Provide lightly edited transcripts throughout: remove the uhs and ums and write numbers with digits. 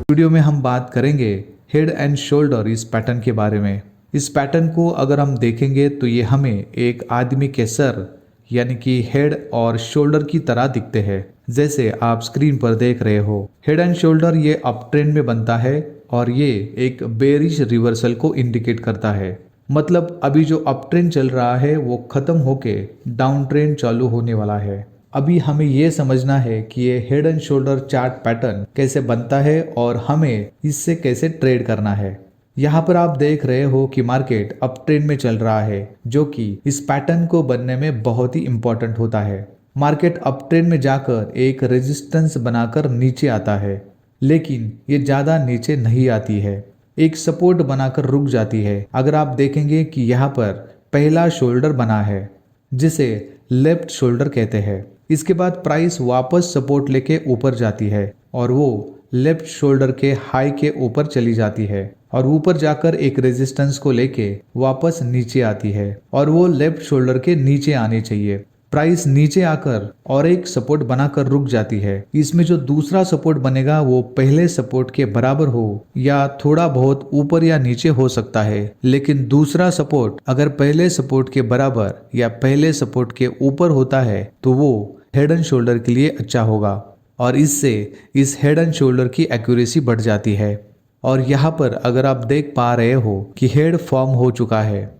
Video में हम बात करेंगे हेड एंड शोल्डर इस पैटर्न के बारे में। इस पैटर्न को अगर हम देखेंगे तो ये हमें एक आदमी के सर यानी कि हेड और शोल्डर की तरह दिखते हैं, जैसे आप स्क्रीन पर देख रहे हो। हेड एंड शोल्डर ये अप ट्रेंड में बनता है और ये एक बेरिश रिवर्सल को इंडिकेट करता है। मतलब अभी जो अप ट्रेंड चल रहा है वो खत्म होके डाउन ट्रेंड चालू होने वाला है। अभी हमें ये समझना है कि ये head and shoulder chart pattern कैसे बनता है और हमें इससे कैसे ट्रेड करना है। यहाँ पर आप देख रहे हो कि मार्केट अप ट्रेंड में चल रहा है, जो कि इस पैटर्न को बनने में बहुत ही इंपॉर्टेंट होता है। मार्केट अप ट्रेंड में जाकर एक रेजिस्टेंस बनाकर नीचे आता है, लेकिन ये ज़्यादा नीचे नहीं आती है, एक सपोर्ट बनाकर रुक जाती है। अगर आप देखेंगे कि यहाँ पर पहला शोल्डर बना है जिसे लेफ्ट शोल्डर कहते हैं। इसके बाद प्राइस वापस सपोर्ट लेके ऊपर जाती है और वो लेफ्ट शोल्डर के हाई के ऊपर चली जाती है और ऊपर जाकर एक रेजिस्टेंस को लेके वापस नीचे आती है और वो लेफ्ट शोल्डर के नीचे आनी चाहिए। प्राइस नीचे आकर और एक सपोर्ट बनाकर रुक जाती है। इसमें जो दूसरा सपोर्ट बनेगा वो पहले सपोर्ट के बराबर हो या थोड़ा बहुत ऊपर या नीचे हो सकता है, लेकिन दूसरा सपोर्ट अगर पहले सपोर्ट के बराबर या पहले सपोर्ट के ऊपर होता है तो वो हेड एंड शोल्डर के लिए अच्छा होगा और इससे इस हेड एंड शोल्डर की एक्यूरेसी बढ़ जाती है। और यहाँ पर अगर आप देख पा रहे हो कि हेड फॉर्म हो चुका है,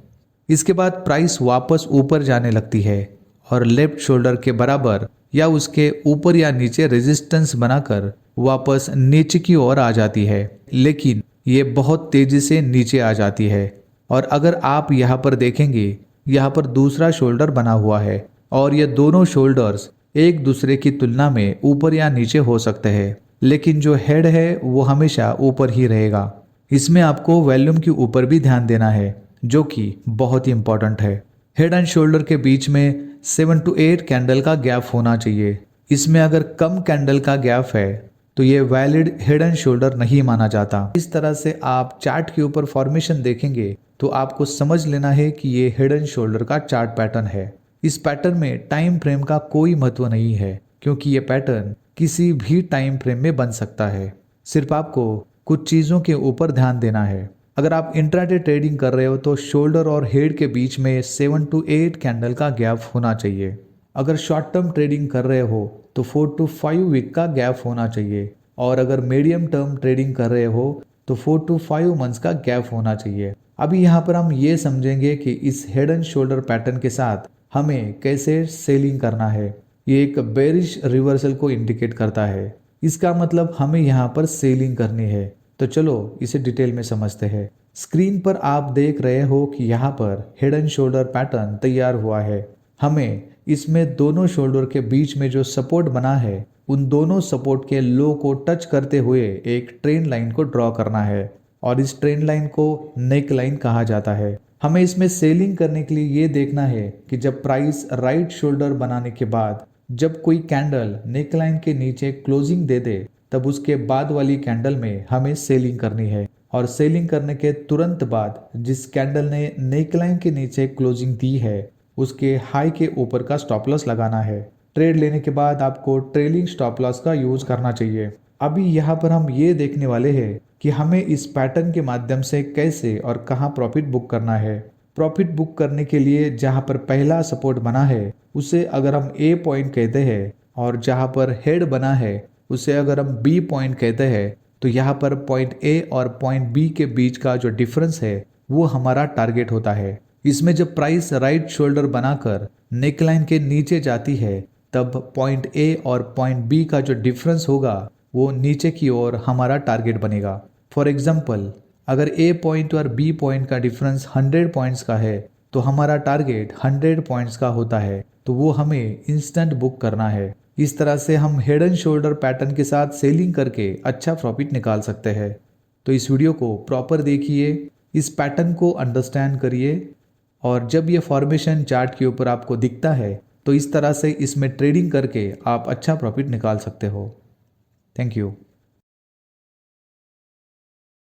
इसके बाद प्राइस वापस ऊपर जाने लगती है और लेफ्ट शोल्डर के बराबर या उसके ऊपर या नीचे रेजिस्टेंस बनाकर वापस नीचे की ओर आ जाती है, लेकिन ये बहुत तेजी से नीचे आ जाती है। और अगर आप यहाँ पर देखेंगे, यहाँ पर दूसरा शोल्डर बना हुआ है और ये दोनों शोल्डर्स एक दूसरे की तुलना में ऊपर या नीचे हो सकते हैं, लेकिन जो हेड है वो हमेशा ऊपर ही रहेगा। इसमें आपको वॉल्यूम के ऊपर भी ध्यान देना है, जो कि बहुत ही इंपॉर्टेंट है। हेड एंड शोल्डर के बीच में 7 to 8 कैंडल का गैप होना चाहिए। इसमें अगर कम कैंडल का गैप है तो ये वैलिड हेड एंड शोल्डर नहीं माना जाता। इस तरह से आप चार्ट के ऊपर फॉर्मेशन देखेंगे तो आपको समझ लेना है कि ये हेड एंड शोल्डर का चार्ट पैटर्न है। इस पैटर्न में टाइम फ्रेम का कोई महत्व नहीं है, क्योंकि ये पैटर्न किसी भी टाइम फ्रेम में बन सकता है। सिर्फ आपको कुछ चीज़ों के ऊपर ध्यान देना है। अगर आप इंट्राडे ट्रेडिंग कर रहे हो तो शोल्डर और हेड के बीच में 7 to 8 कैंडल का गैप होना चाहिए। अगर शॉर्ट टर्म ट्रेडिंग कर रहे हो तो 4 to 5 वीक का गैप होना चाहिए और अगर मीडियम टर्म ट्रेडिंग कर रहे हो तो 4 to 5 मंथ्स का गैप होना चाहिए। अभी यहाँ पर हम ये समझेंगे कि इस हेड एंड शोल्डर पैटर्न के साथ हमें कैसे सेलिंग करना है। ये एक बेरिश रिवर्सल को इंडिकेट करता है, इसका मतलब हमें यहाँ पर सेलिंग करनी है। तो चलो इसे डिटेल में समझते हैं। स्क्रीन पर आप देख रहे हो कि यहाँ पर हेड एंड शोल्डर पैटर्न तैयार हुआ है। हमें इसमें दोनों शोल्डर के बीच में जो सपोर्ट बना है, उन दोनों सपोर्ट के लो को टच करते हुए एक ट्रेंड लाइन को ड्रॉ करना है और इस ट्रेंड लाइन को नेक लाइन कहा जाता है। हमें इसमें सेलिंग करने के लिए ये देखना है कि जब प्राइस राइट शोल्डर बनाने के बाद जब कोई कैंडल नेक लाइन के नीचे क्लोजिंग दे दे, तब उसके बाद वाली कैंडल में हमें सेलिंग करनी है और सेलिंग करने के तुरंत बाद जिस कैंडल ने नेक लाइन के नीचे क्लोजिंग दी है उसके हाई के ऊपर का स्टॉप लॉस लगाना है। ट्रेड लेने के बाद आपको ट्रेलिंग स्टॉप लॉस का यूज करना चाहिए। अभी यहाँ पर हम ये देखने वाले हैं कि हमें इस पैटर्न के माध्यम से कैसे और कहाँ प्रॉफिट बुक करना है। प्रॉफिट बुक करने के लिए जहाँ पर पहला सपोर्ट बना है उसे अगर हम ए पॉइंट कहते हैं और जहाँ पर हेड बना है उसे अगर हम बी पॉइंट कहते हैं, तो यहाँ पर पॉइंट ए और पॉइंट बी के बीच का जो डिफरेंस है वो हमारा टारगेट होता है। इसमें जब प्राइस राइट शोल्डर बनाकर नेकलाइन के नीचे जाती है तब पॉइंट ए और पॉइंट बी का जो डिफरेंस होगा वो नीचे की ओर हमारा टारगेट बनेगा। फॉर एग्जाम्पल, अगर ए पॉइंट और बी पॉइंट का डिफरेंस 100 पॉइंट्स का है तो हमारा टारगेट 100 पॉइंट्स का होता है, तो वो हमें इंस्टेंट बुक करना है। इस तरह से हम हेड एंड शोल्डर पैटर्न के साथ सेलिंग करके अच्छा प्रॉफिट निकाल सकते हैं। तो इस वीडियो को प्रॉपर देखिए, इस पैटर्न को अंडरस्टैंड करिए और जब ये फॉर्मेशन चार्ट के ऊपर आपको दिखता है तो इस तरह से इसमें ट्रेडिंग करके आप अच्छा प्रॉफिट निकाल सकते हो। Thank you.